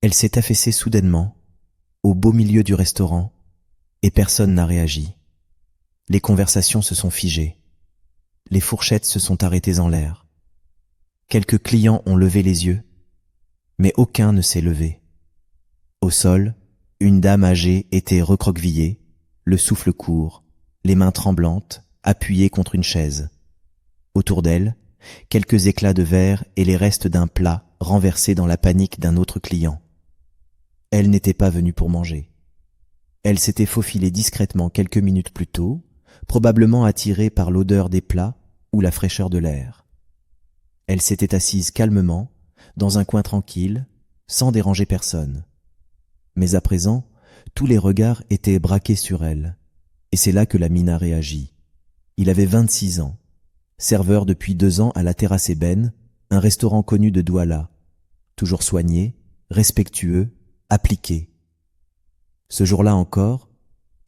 Elle s'est affaissée soudainement, au beau milieu du restaurant, et personne n'a réagi. Les conversations se sont figées. Les fourchettes se sont arrêtées en l'air. Quelques clients ont levé les yeux, mais aucun ne s'est levé. Au sol, une dame âgée était recroquevillée, le souffle court, les mains tremblantes, appuyées contre une chaise. Autour d'elle, quelques éclats de verre et les restes d'un plat renversé dans la panique d'un autre client. Elle n'était pas venue pour manger. Elle s'était faufilée discrètement quelques minutes plus tôt, probablement attirée par l'odeur des plats ou la fraîcheur de l'air. Elle s'était assise calmement, dans un coin tranquille, sans déranger personne. Mais à présent, tous les regards étaient braqués sur elle, et c'est là que Lamine a réagi. Il avait 26 ans, serveur depuis 2 ans à la Terrasse Ébène, un restaurant connu de Douala, toujours soigné, respectueux, appliqué. Ce jour-là encore,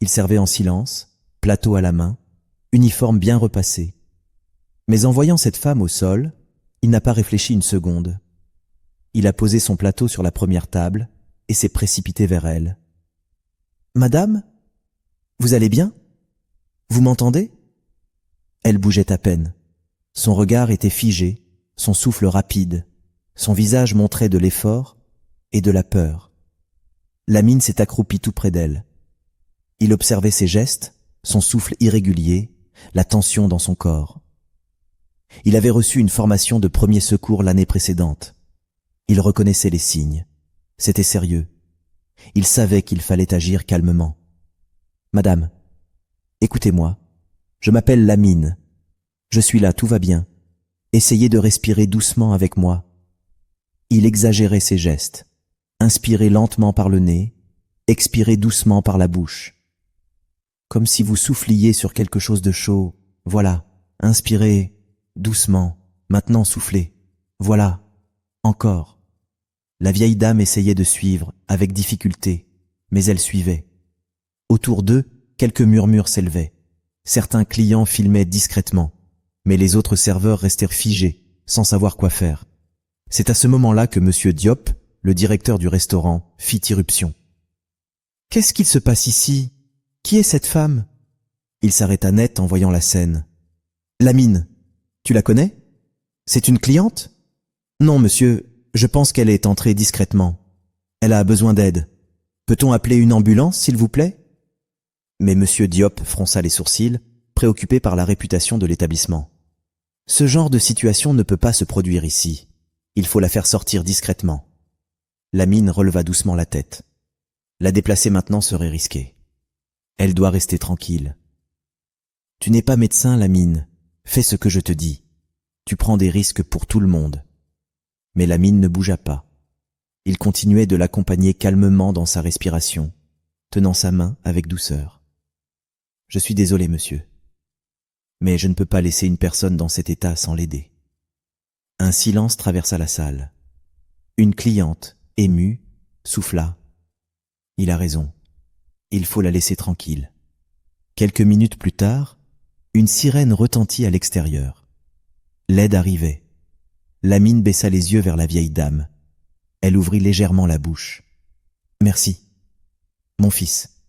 il servait en silence, plateau à la main, uniforme bien repassé. Mais en voyant cette femme au sol, il n'a pas réfléchi une seconde. Il a posé son plateau sur la première table et s'est précipité vers elle. « Madame, vous allez bien? Vous m'entendez ?» Elle bougeait à peine. Son regard était figé, son souffle rapide, son visage montrait de l'effort et de la peur. Lamine s'est accroupi tout près d'elle. Il observait ses gestes, son souffle irrégulier, la tension dans son corps. Il avait reçu une formation de premier secours l'année précédente. Il reconnaissait les signes. C'était sérieux. Il savait qu'il fallait agir calmement. « Madame, écoutez-moi. Je m'appelle Lamine. Je suis là, tout va bien. Essayez de respirer doucement avec moi. » Il exagérait ses gestes. Inspirez lentement par le nez, expirez doucement par la bouche. Comme si vous souffliez sur quelque chose de chaud. Voilà, inspirez doucement, maintenant soufflez. Voilà, encore. La vieille dame essayait de suivre, avec difficulté, mais elle suivait. Autour d'eux, quelques murmures s'élevaient. Certains clients filmaient discrètement, mais les autres serveurs restèrent figés, sans savoir quoi faire. C'est à ce moment-là que M. Diop, le directeur du restaurant, fit irruption. « Qu'est-ce qu'il se passe ici? Qui est cette femme ?» Il s'arrêta net en voyant la scène. « Lamine, tu la connais? C'est une cliente? »« Non, monsieur, je pense qu'elle est entrée discrètement. Elle a besoin d'aide. Peut-on appeler une ambulance, s'il vous plaît ?» Mais M. Diop fronça les sourcils, préoccupé par la réputation de l'établissement. « Ce genre de situation ne peut pas se produire ici. Il faut la faire sortir discrètement. » Lamine releva doucement la tête. La déplacer maintenant serait risqué. Elle doit rester tranquille. « Tu n'es pas médecin, Lamine. Fais ce que je te dis. Tu prends des risques pour tout le monde. » Mais Lamine ne bougea pas. Il continuait de l'accompagner calmement dans sa respiration, tenant sa main avec douceur. « Je suis désolé, monsieur. Mais je ne peux pas laisser une personne dans cet état sans l'aider. » Un silence traversa la salle. Une cliente, émue, souffla. « Il a raison. Il faut la laisser tranquille. » Quelques minutes plus tard, une sirène retentit à l'extérieur. L'aide arrivait. Lamine baissa les yeux vers la vieille dame. Elle ouvrit légèrement la bouche. « Merci. Mon fils. »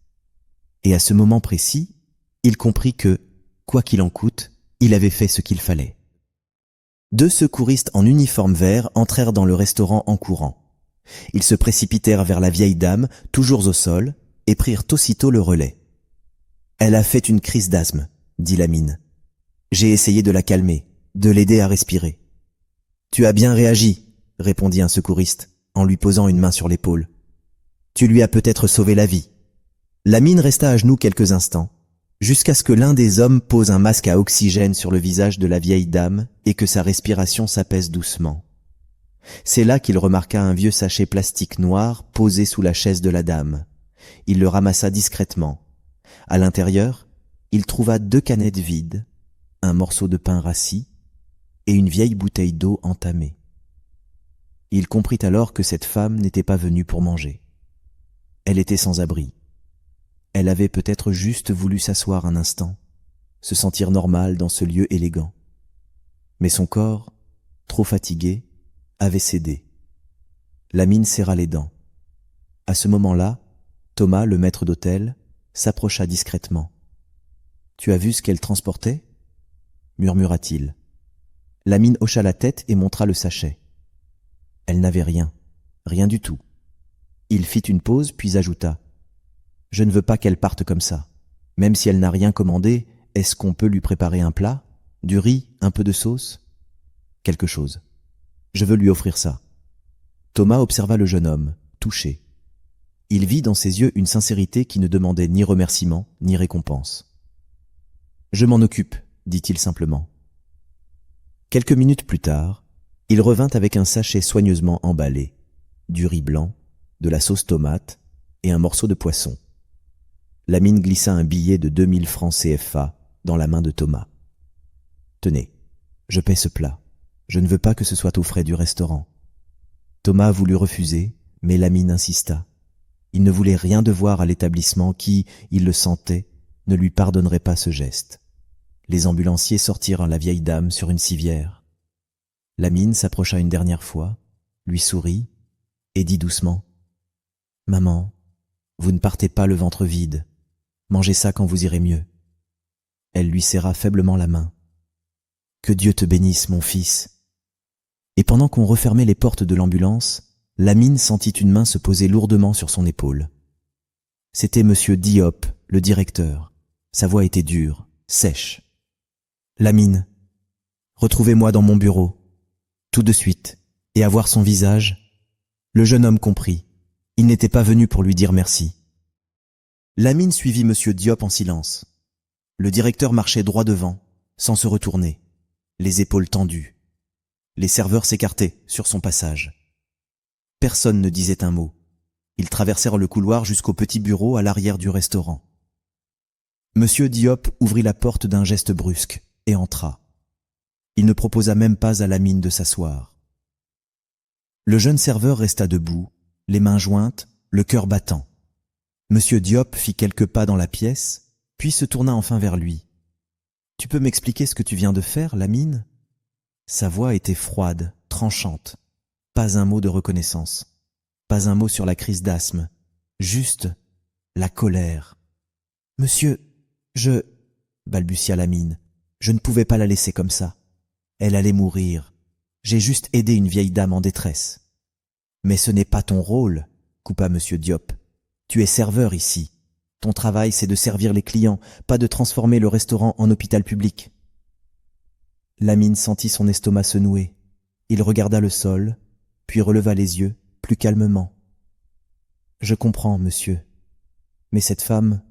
Et à ce moment précis, il comprit que, quoi qu'il en coûte, il avait fait ce qu'il fallait. 2 secouristes en uniforme vert entrèrent dans le restaurant en courant. Ils se précipitèrent vers la vieille dame, toujours au sol, et prirent aussitôt le relais. « Elle a fait une crise d'asthme, » dit Lamine. « J'ai essayé de la calmer, de l'aider à respirer. »« Tu as bien réagi, » répondit un secouriste, en lui posant une main sur l'épaule. « Tu lui as peut-être sauvé la vie. » Lamine resta à genoux quelques instants, jusqu'à ce que l'un des hommes pose un masque à oxygène sur le visage de la vieille dame et que sa respiration s'apaise doucement. C'est là qu'il remarqua un vieux sachet plastique noir posé sous la chaise de la dame. Il le ramassa discrètement. À l'intérieur, il trouva 2 canettes vides, un morceau de pain rassis et une vieille bouteille d'eau entamée. Il comprit alors que cette femme n'était pas venue pour manger. Elle était sans abri. Elle avait peut-être juste voulu s'asseoir un instant, se sentir normale dans ce lieu élégant. Mais son corps, trop fatigué, avait cédé. Lamine serra les dents. À ce moment-là, Thomas, le maître d'hôtel, s'approcha discrètement. « Tu as vu ce qu'elle transportait » murmura-t-il. Lamine hocha la tête et montra le sachet. Elle n'avait rien, rien du tout. Il fit une pause puis ajouta « Je ne veux pas qu'elle parte comme ça. Même si elle n'a rien commandé, est-ce qu'on peut lui préparer un plat? Du riz, un peu de sauce? Quelque chose. Je veux lui offrir ça. » Thomas observa le jeune homme, touché. Il vit dans ses yeux une sincérité qui ne demandait ni remerciement, ni récompense. « Je m'en occupe, » dit-il simplement. Quelques minutes plus tard, il revint avec un sachet soigneusement emballé, du riz blanc, de la sauce tomate et un morceau de poisson. Lamine glissa un billet de 2000 francs CFA dans la main de Thomas. « Tenez, je paie ce plat. Je ne veux pas que ce soit aux frais du restaurant. » Thomas voulut refuser, mais Lamine insista. Il ne voulait rien devoir à l'établissement qui, il le sentait, ne lui pardonnerait pas ce geste. Les ambulanciers sortirent la vieille dame sur une civière. Lamine s'approcha une dernière fois, lui sourit et dit doucement « Maman, vous ne partez pas le ventre vide. Mangez ça quand vous irez mieux. » Elle lui serra faiblement la main. « Que Dieu te bénisse, mon fils. » Et pendant qu'on refermait les portes de l'ambulance, Lamine sentit une main se poser lourdement sur son épaule. C'était Monsieur Diop, le directeur. Sa voix était dure, sèche. « Lamine, retrouvez-moi dans mon bureau, tout de suite, et à voir son visage. » Le jeune homme comprit. Il n'était pas venu pour lui dire merci. Lamine suivit Monsieur Diop en silence. Le directeur marchait droit devant, sans se retourner, les épaules tendues. Les serveurs s'écartaient sur son passage. Personne ne disait un mot. Ils traversèrent le couloir jusqu'au petit bureau à l'arrière du restaurant. Monsieur Diop ouvrit la porte d'un geste brusque et entra. Il ne proposa même pas à Lamine de s'asseoir. Le jeune serveur resta debout, les mains jointes, le cœur battant. Monsieur Diop fit quelques pas dans la pièce, puis se tourna enfin vers lui. « Tu peux m'expliquer ce que tu viens de faire, Lamine ?» Sa voix était froide, tranchante. Pas un mot de reconnaissance. Pas un mot sur la crise d'asthme. Juste la colère. « Monsieur, balbutia Lamine. Je ne pouvais pas la laisser comme ça. Elle allait mourir. J'ai juste aidé une vieille dame en détresse. » « Mais ce n'est pas ton rôle, » coupa Monsieur Diop. « Tu es serveur ici. Ton travail, c'est de servir les clients, pas de transformer le restaurant en hôpital public. » Lamine sentit son estomac se nouer. Il regarda le sol, puis releva les yeux, plus calmement. « Je comprends, monsieur. Mais cette femme,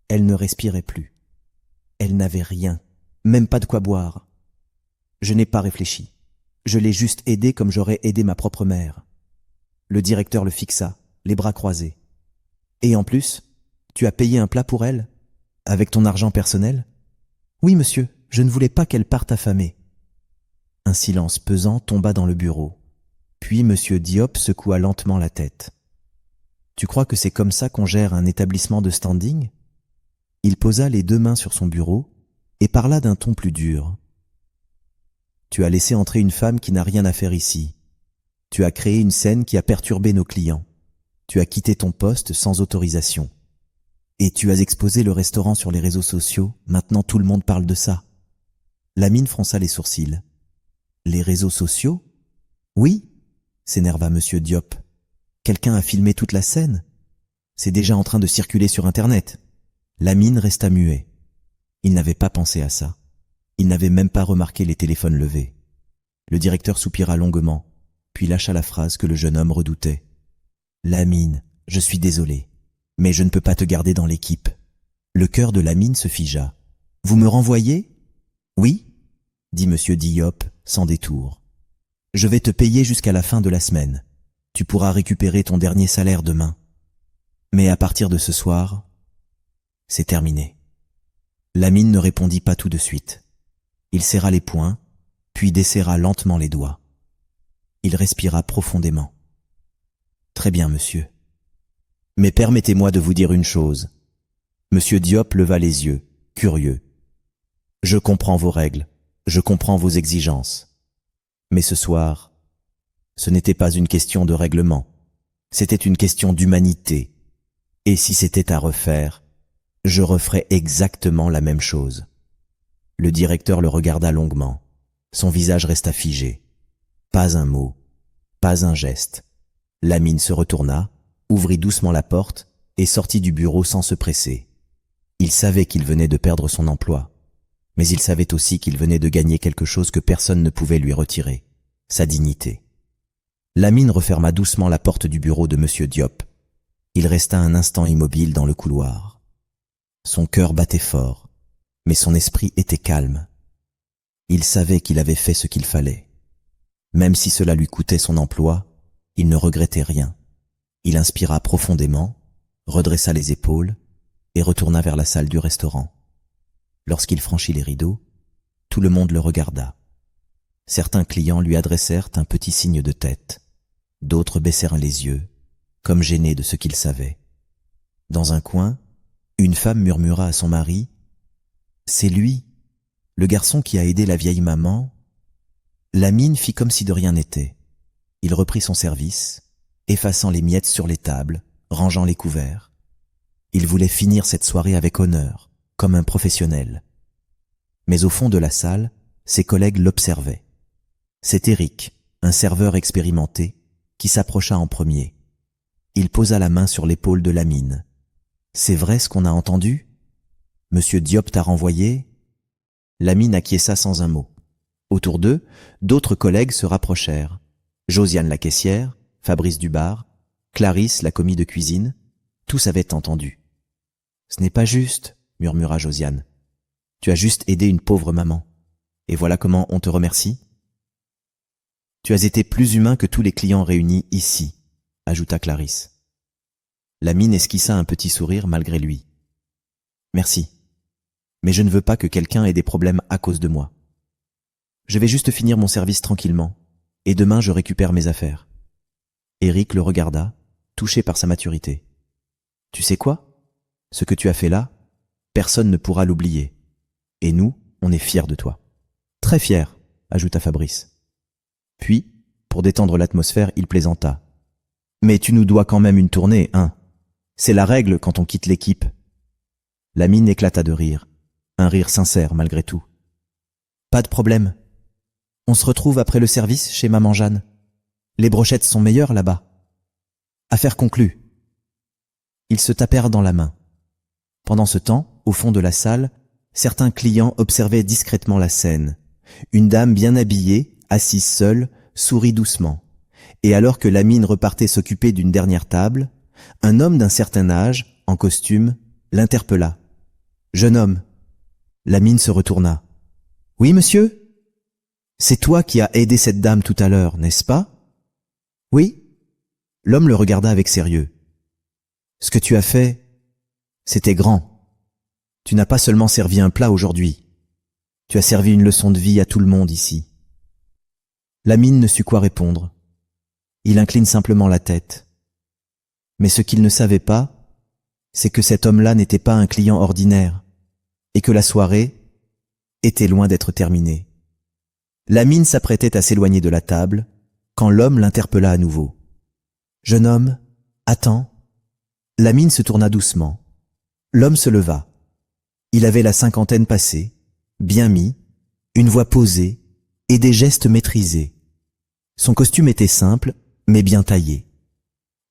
elle ne respirait plus. Elle n'avait rien, même pas de quoi boire. Je n'ai pas réfléchi. Je l'ai juste aidée comme j'aurais aidé ma propre mère. » Le directeur le fixa, les bras croisés. « Et en plus, tu as payé un plat pour elle? Avec ton argent personnel? »« Oui, monsieur, je ne voulais pas qu'elle parte affamée. » Un silence pesant tomba dans le bureau. Puis Monsieur Diop secoua lentement la tête. « Tu crois que c'est comme ça qu'on gère un établissement de standing ?» Il posa les deux mains sur son bureau et parla d'un ton plus dur. « Tu as laissé entrer une femme qui n'a rien à faire ici. Tu as créé une scène qui a perturbé nos clients. Tu as quitté ton poste sans autorisation. Et tu as exposé le restaurant sur les réseaux sociaux. Maintenant tout le monde parle de ça. » Lamine fronça les sourcils. « Les réseaux sociaux ? » ?»« Oui, » s'énerva Monsieur Diop. « Quelqu'un a filmé toute la scène. C'est déjà en train de circuler sur Internet. » Lamine resta muet. Il n'avait pas pensé à ça. Il n'avait même pas remarqué les téléphones levés. Le directeur soupira longuement, puis lâcha la phrase que le jeune homme redoutait. « Lamine, je suis désolé, mais je ne peux pas te garder dans l'équipe. » Le cœur de Lamine se figea. « Vous me renvoyez ? » ?»« Oui, » dit Monsieur Diop, sans détour. « Je vais te payer jusqu'à la fin de la semaine. Tu pourras récupérer ton dernier salaire demain. Mais à partir de ce soir, c'est terminé. » Lamine ne répondit pas tout de suite. Il serra les poings, puis desserra lentement les doigts. Il respira profondément. « Très bien, monsieur. Mais permettez-moi de vous dire une chose. » Monsieur Diop leva les yeux, curieux. « Je comprends vos règles, je comprends vos exigences. Mais ce soir, ce n'était pas une question de règlement, C'était une question d'humanité. Et si c'était à refaire, je referais exactement la même chose. Le directeur le regarda longuement. Son visage resta figé. Pas un mot, pas un geste. Lamine se retourna, ouvrit doucement la porte et sortit du bureau sans se presser. Il savait qu'il venait de perdre son emploi, mais il savait aussi qu'il venait de gagner quelque chose que personne ne pouvait lui retirer, sa dignité. Lamine referma doucement la porte du bureau de M. Diop. Il resta un instant immobile dans le couloir. Son cœur battait fort, mais son esprit était calme. Il savait qu'il avait fait ce qu'il fallait. Même si cela lui coûtait son emploi, il ne regrettait rien. Il inspira profondément, redressa les épaules et retourna vers la salle du restaurant. Lorsqu'il franchit les rideaux, tout le monde le regarda. Certains clients lui adressèrent un petit signe de tête. D'autres baissèrent les yeux, comme gênés de ce qu'ils savaient. Dans un coin, une femme murmura à son mari « C'est lui, le garçon qui a aidé la vieille maman. » Lamine fit comme si de rien n'était. Il reprit son service, effaçant les miettes sur les tables, rangeant les couverts. Il voulait finir cette soirée avec honneur, comme un professionnel. Mais au fond de la salle, ses collègues l'observaient. C'est Eric, un serveur expérimenté, qui s'approcha en premier. Il posa la main sur l'épaule de Lamine. « C'est vrai ce qu'on a entendu ? Monsieur Diop t'a renvoyé ?» Lamine acquiesça sans un mot. Autour d'eux, d'autres collègues se rapprochèrent. Josiane la caissière, Fabrice du bar, Clarisse la commis de cuisine, tous avaient entendu. « Ce n'est pas juste, » murmura Josiane. « Tu as juste aidé une pauvre maman. Et voilà comment on te remercie ? » « Tu as été plus humain que tous les clients réunis ici, » ajouta Clarisse. Lamine esquissa un petit sourire malgré lui. « Merci. Mais je ne veux pas que quelqu'un ait des problèmes à cause de moi. Je vais juste finir mon service tranquillement, et demain je récupère mes affaires. » Eric le regarda, touché par sa maturité. « Tu sais quoi ? Ce que tu as fait là, personne ne pourra l'oublier. Et nous, on est fiers de toi. »« Très fiers, » ajouta Fabrice. Puis, pour détendre l'atmosphère, il plaisanta. « Mais tu nous dois quand même une tournée, hein ? C'est la règle quand on quitte l'équipe. » Lamine éclata de rire, un rire sincère malgré tout. « Pas de problème. On se retrouve après le service chez Maman Jeanne. Les brochettes sont meilleures là-bas. Affaire conclue. » Ils se tapèrent dans la main. Pendant ce temps, au fond de la salle, certains clients observaient discrètement la scène. Une dame bien habillée, assise seule, sourit doucement. Et alors que Lamine repartait s'occuper d'une dernière table, un homme d'un certain âge, en costume, l'interpella. « Jeune homme. » Lamine se retourna. « Oui, monsieur ? C'est toi qui as aidé cette dame tout à l'heure, n'est-ce pas ? » « Oui. » L'homme le regarda avec sérieux. « Ce que tu as fait, c'était grand. Tu n'as pas seulement servi un plat aujourd'hui. Tu as servi une leçon de vie à tout le monde ici. » Lamine ne sut quoi répondre. Il incline simplement la tête. Mais ce qu'il ne savait pas, c'est que cet homme-là n'était pas un client ordinaire, et que la soirée était loin d'être terminée. Lamine s'apprêtait à s'éloigner de la table, quand l'homme l'interpella à nouveau. « Jeune homme, attends. » Lamine se tourna doucement. L'homme se leva. Il avait la cinquantaine passée, bien mis, une voix posée et des gestes maîtrisés. Son costume était simple, mais bien taillé.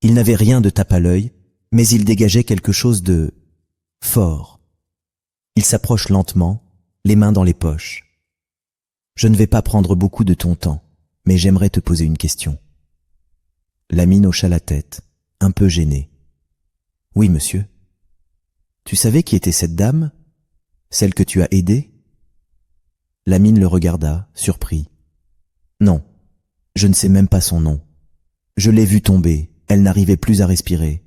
Il n'avait rien de tape à l'œil, mais il dégageait quelque chose de fort. Il s'approche lentement, les mains dans les poches. « Je ne vais pas prendre beaucoup de ton temps, mais j'aimerais te poser une question. » Lamine hocha la tête, un peu gêné. « Oui, monsieur. Tu savais qui était cette dame, celle que tu as aidée ?» Lamine le regarda, surpris. « Non, je ne sais même pas son nom. Je l'ai vue tomber, elle n'arrivait plus à respirer.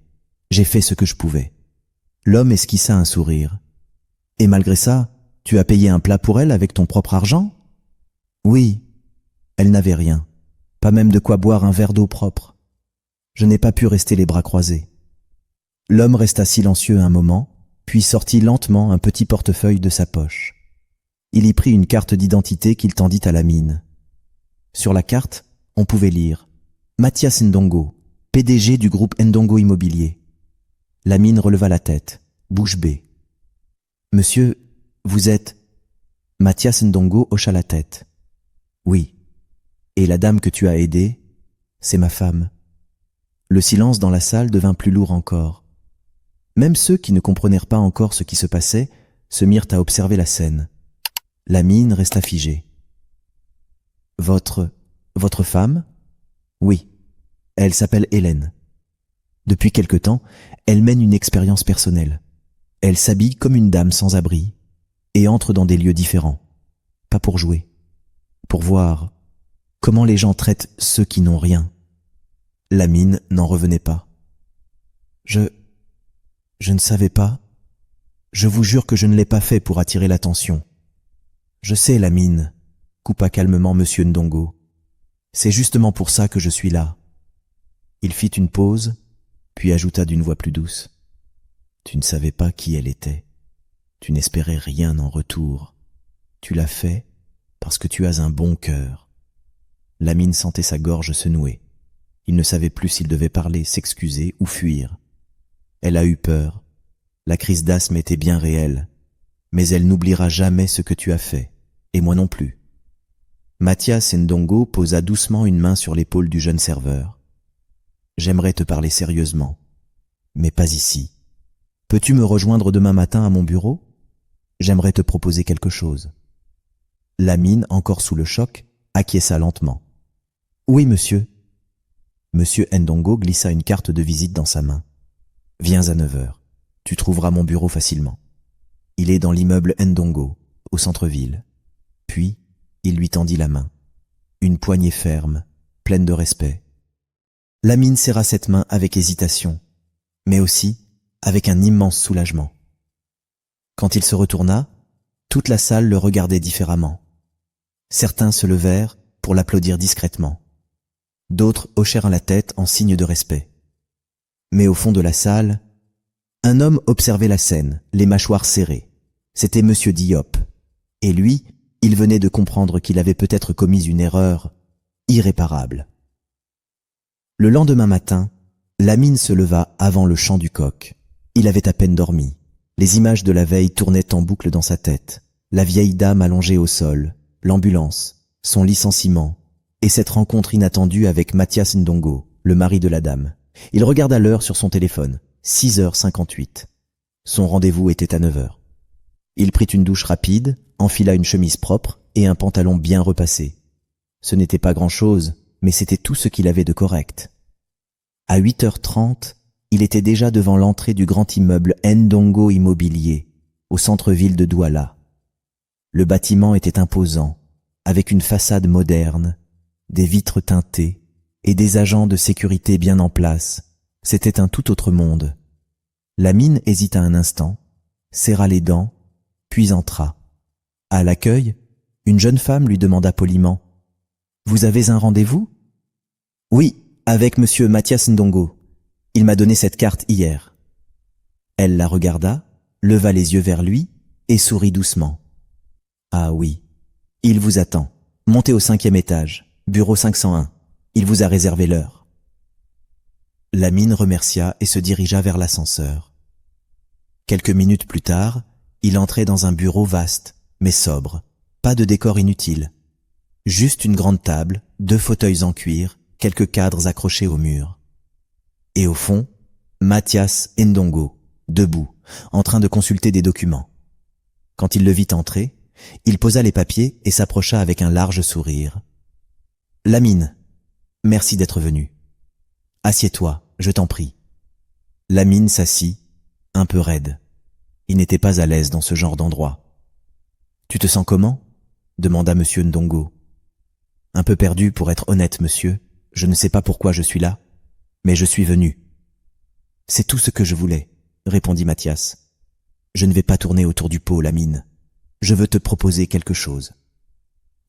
J'ai fait ce que je pouvais. » L'homme esquissa un sourire. « Et malgré ça, tu as payé un plat pour elle avec ton propre argent ? » « Oui, elle n'avait rien, pas même de quoi boire un verre d'eau propre. Je n'ai pas pu rester les bras croisés. » L'homme resta silencieux un moment, puis sortit lentement un petit portefeuille de sa poche. Il y prit une carte d'identité qu'il tendit à Lamine. Sur la carte, on pouvait lire « Mathias Ndongo, PDG du groupe Ndongo Immobilier. Lamine releva la tête, bouche bée. Monsieur, vous êtes... Mathias Ndongo hocha la tête. Oui. Et la dame que tu as aidée, c'est ma femme. Le silence dans la salle devint plus lourd encore. Même ceux qui ne comprenèrent pas encore ce qui se passait se mirent à observer la scène. Lamine resta figée. Votre femme? Oui. Elle s'appelle Hélène. Depuis quelque temps, elle mène une expérience personnelle. Elle s'habille comme une dame sans abri et entre dans des lieux différents. Pas pour jouer, pour voir comment les gens traitent ceux qui n'ont rien. Lamine n'en revenait pas. Je ne savais pas. Je vous jure que je ne l'ai pas fait pour attirer l'attention. Je sais, Lamine, coupa calmement Monsieur Ndongo. C'est justement pour ça que je suis là. Il fit une pause, puis ajouta d'une voix plus douce. Tu ne savais pas qui elle était. Tu n'espérais rien en retour. Tu l'as fait parce que tu as un bon cœur. Lamine sentait sa gorge se nouer. Il ne savait plus s'il devait parler, s'excuser ou fuir. Elle a eu peur. La crise d'asthme était bien réelle. Mais elle n'oubliera jamais ce que tu as fait. Et moi non plus. Mathias Ndongo posa doucement une main sur l'épaule du jeune serveur. J'aimerais te parler sérieusement, mais pas ici. Peux-tu me rejoindre demain matin à mon bureau? J'aimerais te proposer quelque chose. Lamine, encore sous le choc, acquiesça lentement. Oui, monsieur. Monsieur Ndongo glissa une carte de visite dans sa main. Viens à 9 heures. Tu trouveras mon bureau facilement. Il est dans l'immeuble Ndongo, au centre-ville. Puis, il lui tendit la main. Une poignée ferme, pleine de respect. Lamine serra cette main avec hésitation, mais aussi avec un immense soulagement. Quand il se retourna, toute la salle le regardait différemment. Certains se levèrent pour l'applaudir discrètement. D'autres hochèrent la tête en signe de respect. Mais au fond de la salle, un homme observait la scène, les mâchoires serrées. C'était Monsieur Diop. Et lui, il venait de comprendre qu'il avait peut-être commis une erreur irréparable. Le lendemain matin, Lamine se leva avant le chant du coq. Il avait à peine dormi. Les images de la veille tournaient en boucle dans sa tête. La vieille dame allongée au sol, l'ambulance, son licenciement, et cette rencontre inattendue avec Mathias Ndongo, le mari de la dame. Il regarda l'heure sur son téléphone, 6h58. Son rendez-vous était à 9h. Il prit une douche rapide, enfila une chemise propre et un pantalon bien repassé. Ce n'était pas grand-chose, mais c'était tout ce qu'il avait de correct. À 8h30, il était déjà devant l'entrée du grand immeuble Ndongo Immobilier, au centre-ville de Douala. Le bâtiment était imposant, avec une façade moderne, des vitres teintées et des agents de sécurité bien en place. C'était un tout autre monde. Lamine hésita un instant, serra les dents, puis entra. À l'accueil, une jeune femme lui demanda poliment « Vous avez un rendez-vous » ? « Oui, avec monsieur Mathias Ndongo. Il m'a donné cette carte hier. » Elle la regarda, leva les yeux vers lui et sourit doucement. « Ah oui, il vous attend. Montez au 5e étage, bureau 501. Il vous a réservé l'heure. » Lamine remercia et se dirigea vers l'ascenseur. Quelques minutes plus tard, il entrait dans un bureau vaste, mais sobre. Pas de décor inutile. Juste une grande table, 2 fauteuils en cuir, quelques cadres accrochés au mur. Et au fond, Mathias Ndongo, debout, en train de consulter des documents. Quand il le vit entrer, il posa les papiers et s'approcha avec un large sourire. « Lamine, merci d'être venu. Assieds-toi, je t'en prie. » Lamine s'assit, un peu raide. Il n'était pas à l'aise dans ce genre d'endroit. « Tu te sens comment ?» demanda monsieur Ndongo. « Un peu perdu pour être honnête, monsieur. Je ne sais pas pourquoi je suis là, mais je suis venu. »« C'est tout ce que je voulais, » répondit Mathias. « Je ne vais pas tourner autour du pot, Lamine. Je veux te proposer quelque chose. »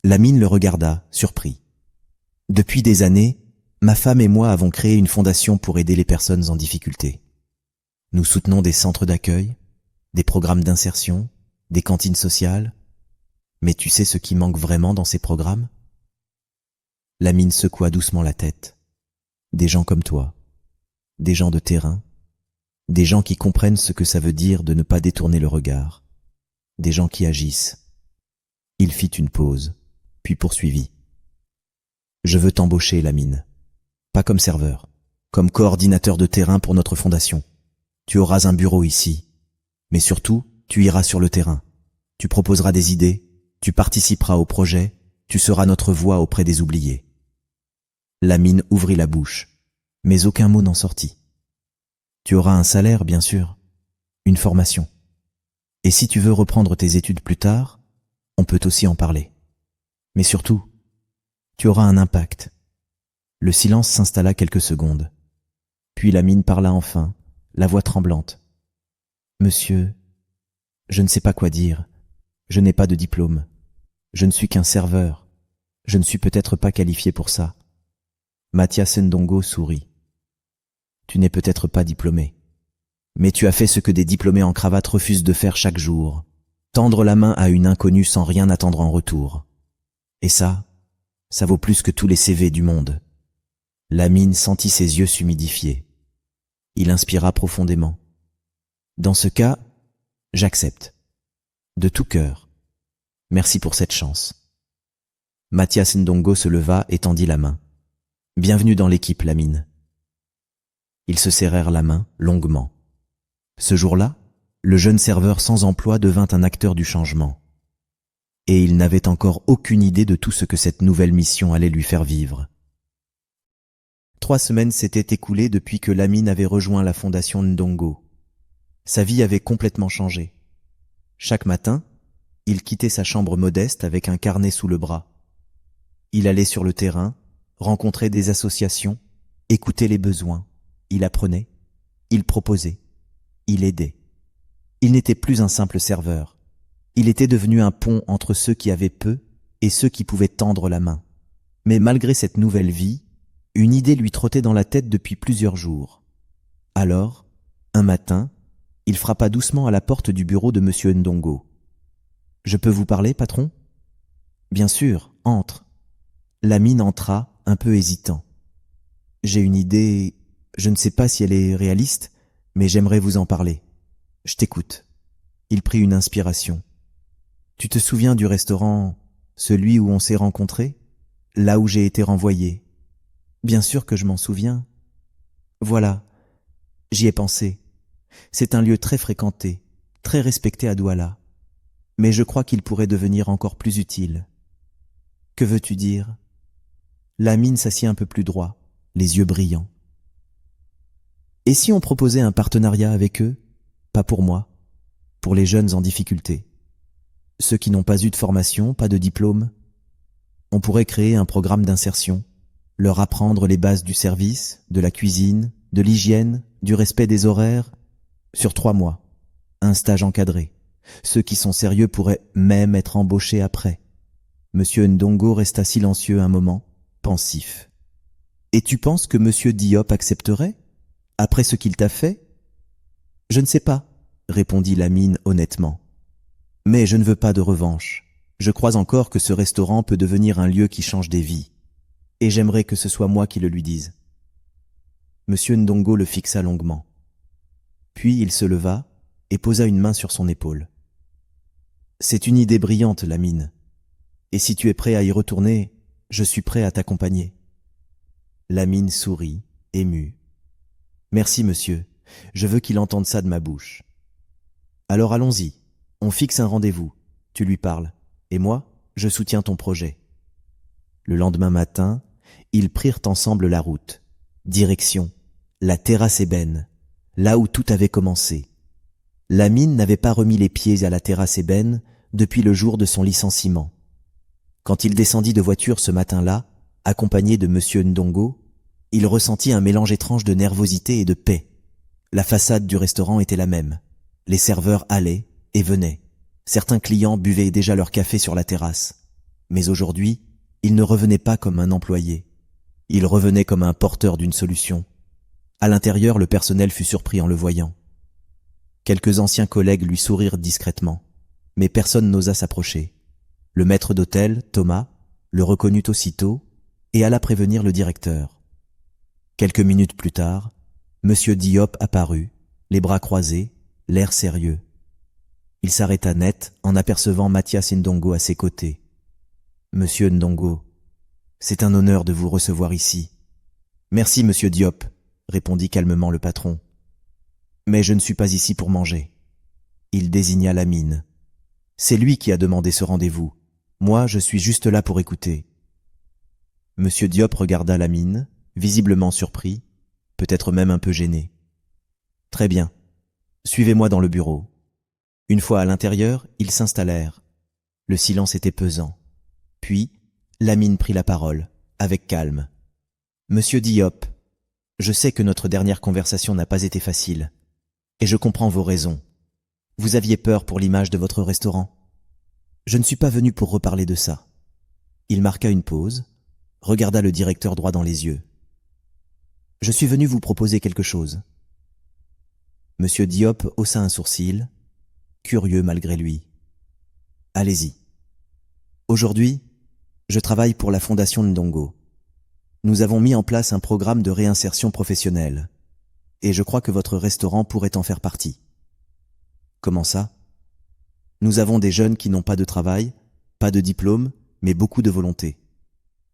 Lamine le regarda, surpris. « Depuis des années, ma femme et moi avons créé une fondation pour aider les personnes en difficulté. Nous soutenons des centres d'accueil, des programmes d'insertion, des cantines sociales. Mais tu sais ce qui manque vraiment dans ces programmes ? » Lamine secoua doucement la tête. « Des gens comme toi, des gens de terrain, des gens qui comprennent ce que ça veut dire de ne pas détourner le regard, des gens qui agissent. Il fit une pause, puis poursuivit. Je veux t'embaucher, Lamine. Pas comme serveur, comme coordinateur de terrain pour notre fondation. Tu auras un bureau ici, mais surtout, tu iras sur le terrain. Tu proposeras des idées, tu participeras au projet, tu seras notre voix auprès des oubliés. Lamine ouvrit la bouche, mais aucun mot n'en sortit. Tu auras un salaire, bien sûr, une formation. Et si tu veux reprendre tes études plus tard, on peut aussi en parler. Mais surtout, tu auras un impact. Le silence s'installa quelques secondes. Puis Lamine parla enfin, la voix tremblante. Monsieur, je ne sais pas quoi dire. Je n'ai pas de diplôme. Je ne suis qu'un serveur. Je ne suis peut-être pas qualifié pour ça. Mathias Ndongo sourit. Tu n'es peut-être pas diplômé. Mais tu as fait ce que des diplômés en cravate refusent de faire chaque jour. Tendre la main à une inconnue sans rien attendre en retour. Et ça vaut plus que tous les CV du monde. Lamine sentit ses yeux s'humidifier. Il inspira profondément. Dans ce cas, j'accepte. De tout cœur. Merci pour cette chance. Mathias Ndongo se leva et tendit la main. Bienvenue dans l'équipe, Lamine. Ils se serrèrent la main, longuement. Ce jour-là, le jeune serveur sans emploi devint un acteur du changement. Et il n'avait encore aucune idée de tout ce que cette nouvelle mission allait lui faire vivre. 3 semaines s'étaient écoulées depuis que Lamine avait rejoint la fondation Ndongo. Sa vie avait complètement changé. Chaque matin, il quittait sa chambre modeste avec un carnet sous le bras. Il allait sur le terrain, rencontrait des associations, écoutait les besoins. Il apprenait, il proposait, il aidait. Il n'était plus un simple serveur. Il était devenu un pont entre ceux qui avaient peu et ceux qui pouvaient tendre la main. Mais malgré cette nouvelle vie, une idée lui trottait dans la tête depuis plusieurs jours. Alors, un matin, il frappa doucement à la porte du bureau de M. Ndongo. « Je peux vous parler, patron ?»« Bien sûr, entre. » Lamine entra, un peu hésitant. « J'ai une idée, je ne sais pas si elle est réaliste, mais j'aimerais vous en parler. Je t'écoute. » Il prit une inspiration. « Tu te souviens du restaurant, celui où on s'est rencontrés, là où j'ai été renvoyé ? » Bien sûr que je m'en souviens. Voilà, j'y ai pensé. C'est un lieu très fréquenté, très respecté à Douala. Mais je crois qu'il pourrait devenir encore plus utile. Que veux-tu dire ? Lamine s'assit un peu plus droit, les yeux brillants. Et si on proposait un partenariat avec eux ? Pas pour moi, pour les jeunes en difficulté. Ceux qui n'ont pas eu de formation, pas de diplôme. On pourrait créer un programme d'insertion, leur apprendre les bases du service, de la cuisine, de l'hygiène, du respect des horaires, sur 3 mois. Un stage encadré. Ceux qui sont sérieux pourraient même être embauchés après. Monsieur Ndongo resta silencieux un moment, pensif. Et tu penses que Monsieur Diop accepterait, après ce qu'il t'a fait ? Je ne sais pas, répondit Lamine honnêtement. Mais je ne veux pas de revanche. Je crois encore que ce restaurant peut devenir un lieu qui change des vies. Et j'aimerais que ce soit moi qui le lui dise. Monsieur Ndongo le fixa longuement. Puis il se leva et posa une main sur son épaule. C'est une idée brillante, Lamine. Et si tu es prêt à y retourner, je suis prêt à t'accompagner. Lamine sourit, ému. Merci, monsieur. Je veux qu'il entende ça de ma bouche. Alors allons-y. On fixe un rendez-vous. Tu lui parles. Et moi, je soutiens ton projet. Le lendemain matin, ils prirent ensemble la route. Direction, la terrasse ébène, là où tout avait commencé. Lamine n'avait pas remis les pieds à la terrasse ébène depuis le jour de son licenciement. Quand il descendit de voiture ce matin-là, accompagné de Monsieur Ndongo, il ressentit un mélange étrange de nervosité et de paix. La façade du restaurant était la même. Les serveurs allaient et venaient. Certains clients buvaient déjà leur café sur la terrasse. Mais aujourd'hui, il ne revenait pas comme un employé. Il revenait comme un porteur d'une solution. À l'intérieur, le personnel fut surpris en le voyant. Quelques anciens collègues lui sourirent discrètement, mais personne n'osa s'approcher. Le maître d'hôtel, Thomas, le reconnut aussitôt et alla prévenir le directeur. Quelques minutes plus tard, Monsieur Diop apparut, les bras croisés, l'air sérieux. Il s'arrêta net en apercevant Mathias Ndongo à ses côtés. « Monsieur Ndongo, c'est un honneur de vous recevoir ici. »« Merci, monsieur Diop, » répondit calmement le patron. « Mais je ne suis pas ici pour manger. » Il désigna Lamine. « C'est lui qui a demandé ce rendez-vous. Moi, je suis juste là pour écouter. » Monsieur Diop regarda Lamine, visiblement surpris, peut-être même un peu gêné. « Très bien. Suivez-moi dans le bureau. » Une fois à l'intérieur, ils s'installèrent. Le silence était pesant. Puis, Lamine prit la parole, avec calme. « Monsieur Diop, je sais que notre dernière conversation n'a pas été facile, et je comprends vos raisons. Vous aviez peur pour l'image de votre restaurant. Je ne suis pas venu pour reparler de ça. » Il marqua une pause, regarda le directeur droit dans les yeux. « Je suis venu vous proposer quelque chose. » Monsieur Diop haussa un sourcil, curieux malgré lui. « Allez-y. Aujourd'hui, je travaille pour la Fondation Ndongo. Nous avons mis en place un programme de réinsertion professionnelle, et je crois que votre restaurant pourrait en faire partie. » « Comment ça ? » « Nous avons des jeunes qui n'ont pas de travail, pas de diplôme, mais beaucoup de volonté.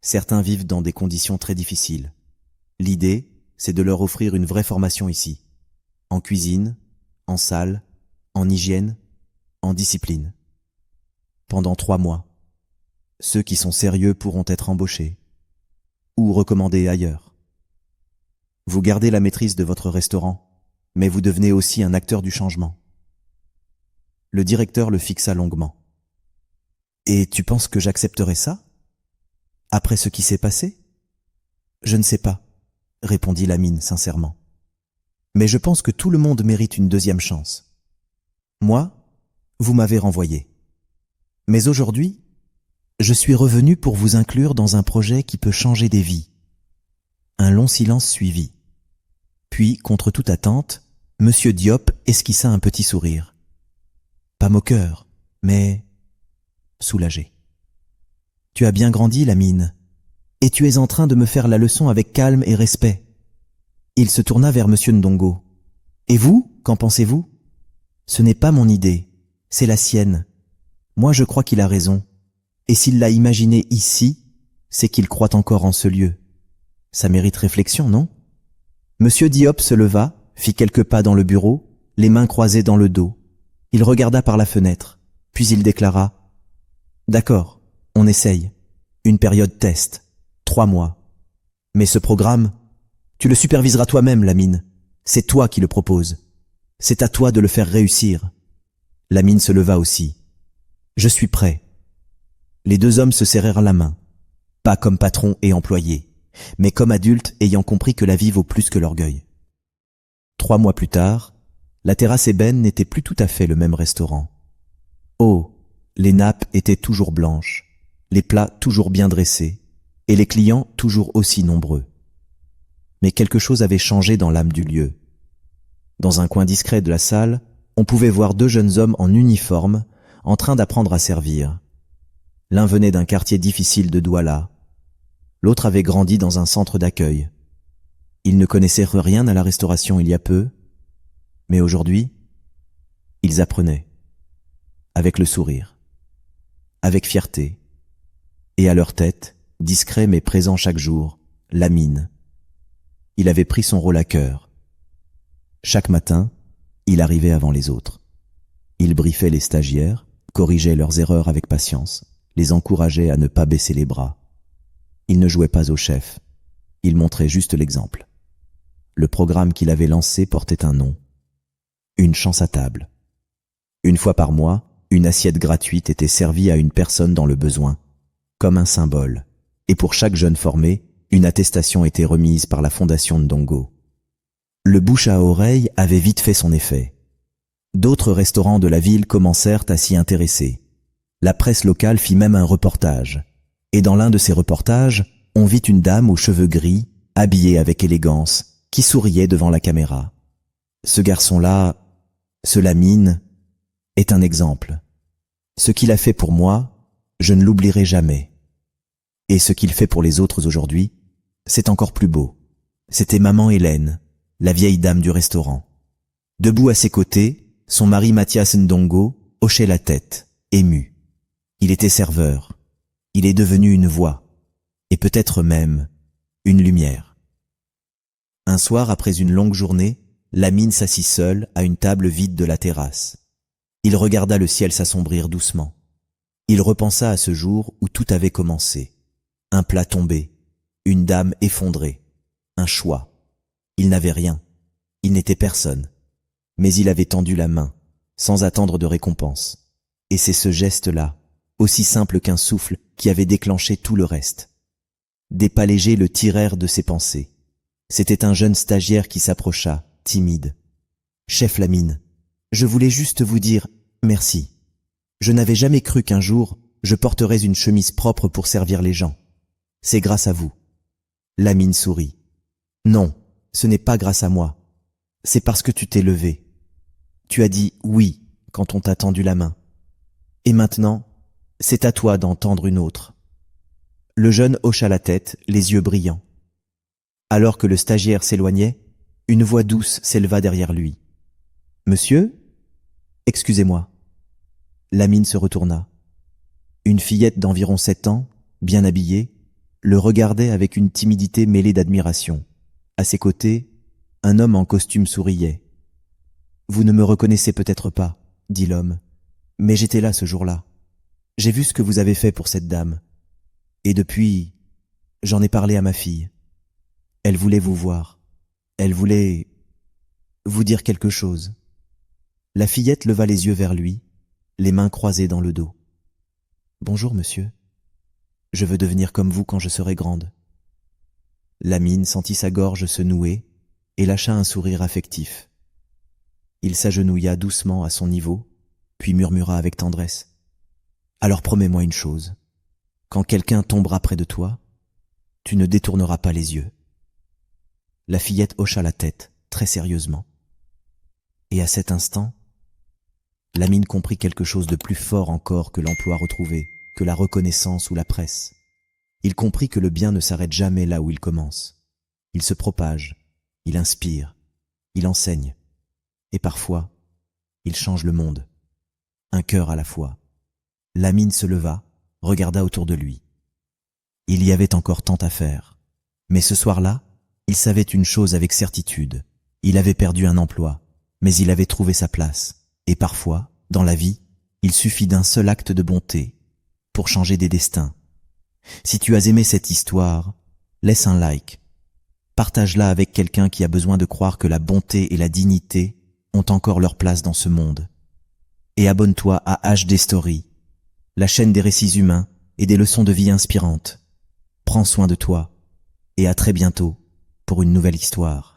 Certains vivent dans des conditions très difficiles. L'idée, c'est de leur offrir une vraie formation ici, en cuisine, en salle, en hygiène, en discipline. Pendant 3 mois. Ceux qui sont sérieux pourront être embauchés ou recommandés ailleurs. Vous gardez la maîtrise de votre restaurant, mais vous devenez aussi un acteur du changement. Le directeur le fixa longuement. « Et tu penses que j'accepterai ça ? Après ce qui s'est passé ? » « Je ne sais pas, » répondit Lamine sincèrement. « Mais je pense que tout le monde mérite une deuxième chance. Moi, vous m'avez renvoyé. Mais aujourd'hui, je suis revenu pour vous inclure dans un projet qui peut changer des vies. » Un long silence suivit. Puis, contre toute attente, Monsieur Diop esquissa un petit sourire. Pas moqueur, mais soulagé. « Tu as bien grandi, Lamine, et tu es en train de me faire la leçon avec calme et respect. » Il se tourna vers Monsieur Ndongo. « Et vous, qu'en pensez-vous ? Ce n'est pas mon idée, c'est la sienne. Moi je crois qu'il a raison. Et s'il l'a imaginé ici, c'est qu'il croit encore en ce lieu. Ça mérite réflexion, non ?» Monsieur Diop se leva, fit quelques pas dans le bureau, les mains croisées dans le dos. Il regarda par la fenêtre, puis il déclara « D'accord, on essaye. Une période test. 3 mois. Mais ce programme, tu le superviseras toi-même, Lamine. C'est toi qui le proposes. C'est à toi de le faire réussir. » Lamine se leva aussi. « Je suis prêt. » Les 2 hommes se serrèrent la main, pas comme patron et employé, mais comme adultes ayant compris que la vie vaut plus que l'orgueil. 3 mois plus tard, la terrasse ébène n'était plus tout à fait le même restaurant. Oh, les nappes étaient toujours blanches, les plats toujours bien dressés, et les clients toujours aussi nombreux. Mais quelque chose avait changé dans l'âme du lieu. Dans un coin discret de la salle, on pouvait voir 2 jeunes hommes en uniforme, en train d'apprendre à servir. L'un venait d'un quartier difficile de Douala, l'autre avait grandi dans un centre d'accueil. Ils ne connaissaient rien à la restauration il y a peu, mais aujourd'hui, ils apprenaient, avec le sourire, avec fierté, et à leur tête, discret mais présent chaque jour, Lamine. Il avait pris son rôle à cœur. Chaque matin, il arrivait avant les autres. Il briefait les stagiaires, corrigeait leurs erreurs avec patience, les encourageait à ne pas baisser les bras. Il ne jouait pas au chef, il montrait juste l'exemple. Le programme qu'il avait lancé portait un nom. Une chance à table. Une fois par mois, une assiette gratuite était servie à une personne dans le besoin, comme un symbole, et pour chaque jeune formé, une attestation était remise par la Fondation Ndongo. Le bouche à oreille avait vite fait son effet. D'autres restaurants de la ville commencèrent à s'y intéresser. La presse locale fit même un reportage, et dans l'un de ces reportages, on vit une dame aux cheveux gris, habillée avec élégance, qui souriait devant la caméra. Ce garçon-là, ce Lamine, est un exemple. Ce qu'il a fait pour moi, je ne l'oublierai jamais. Et ce qu'il fait pour les autres aujourd'hui, c'est encore plus beau. C'était maman Hélène, la vieille dame du restaurant. Debout à ses côtés, son mari Mathias Ndongo hochait la tête, ému. Il était serveur. Il est devenu une voix, et peut-être même une lumière. Un soir, après une longue journée, Lamine s'assit seul à une table vide de la terrasse. Il regarda le ciel s'assombrir doucement. Il repensa à ce jour où tout avait commencé. Un plat tombé, une dame effondrée, un choix. Il n'avait rien, il n'était personne. Mais il avait tendu la main, sans attendre de récompense. Et c'est ce geste-là, aussi simple qu'un souffle, qui avait déclenché tout le reste. Des pas légers le tirèrent de ses pensées. C'était un jeune stagiaire qui s'approcha, timide. « Chef Lamine, je voulais juste vous dire merci. Je n'avais jamais cru qu'un jour, je porterais une chemise propre pour servir les gens. C'est grâce à vous. » Lamine sourit. « Non, ce n'est pas grâce à moi. C'est parce que tu t'es levé. Tu as dit oui quand on t'a tendu la main. Et maintenant, c'est à toi d'en tendre une autre. » Le jeune hocha la tête, les yeux brillants. Alors que le stagiaire s'éloignait, une voix douce s'éleva derrière lui. « Monsieur ? Excusez-moi. » Lamine se retourna. Une fillette d'environ 7 ans, bien habillée, le regardait avec une timidité mêlée d'admiration. À ses côtés, un homme en costume souriait. « Vous ne me reconnaissez peut-être pas, » dit l'homme, « mais j'étais là ce jour-là. J'ai vu ce que vous avez fait pour cette dame. Et depuis, j'en ai parlé à ma fille. Elle voulait vous voir. Elle voulait vous dire quelque chose. » La fillette leva les yeux vers lui, les mains croisées dans le dos. « Bonjour, monsieur. Je veux devenir comme vous quand je serai grande. » Lamine sentit sa gorge se nouer et lâcha un sourire affectif. Il s'agenouilla doucement à son niveau, puis murmura avec tendresse. « Alors promets-moi une chose. Quand quelqu'un tombera près de toi, tu ne détourneras pas les yeux. » La fillette hocha la tête, très sérieusement. Et à cet instant, Lamine comprit quelque chose de plus fort encore que l'emploi retrouvé, que la reconnaissance ou la presse. Il comprit que le bien ne s'arrête jamais là où il commence. Il se propage, il inspire, il enseigne. Et parfois, il change le monde. Un cœur à la fois. Lamine se leva, regarda autour de lui. Il y avait encore tant à faire. Mais ce soir-là, il savait une chose avec certitude. Il avait perdu un emploi, mais il avait trouvé sa place. Et parfois, dans la vie, il suffit d'un seul acte de bonté pour changer des destins. Si tu as aimé cette histoire, laisse un like. Partage-la avec quelqu'un qui a besoin de croire que la bonté et la dignité ont encore leur place dans ce monde. Et abonne-toi à HD Story, la chaîne des récits humains et des leçons de vie inspirantes. Prends soin de toi et à très bientôt pour une nouvelle histoire.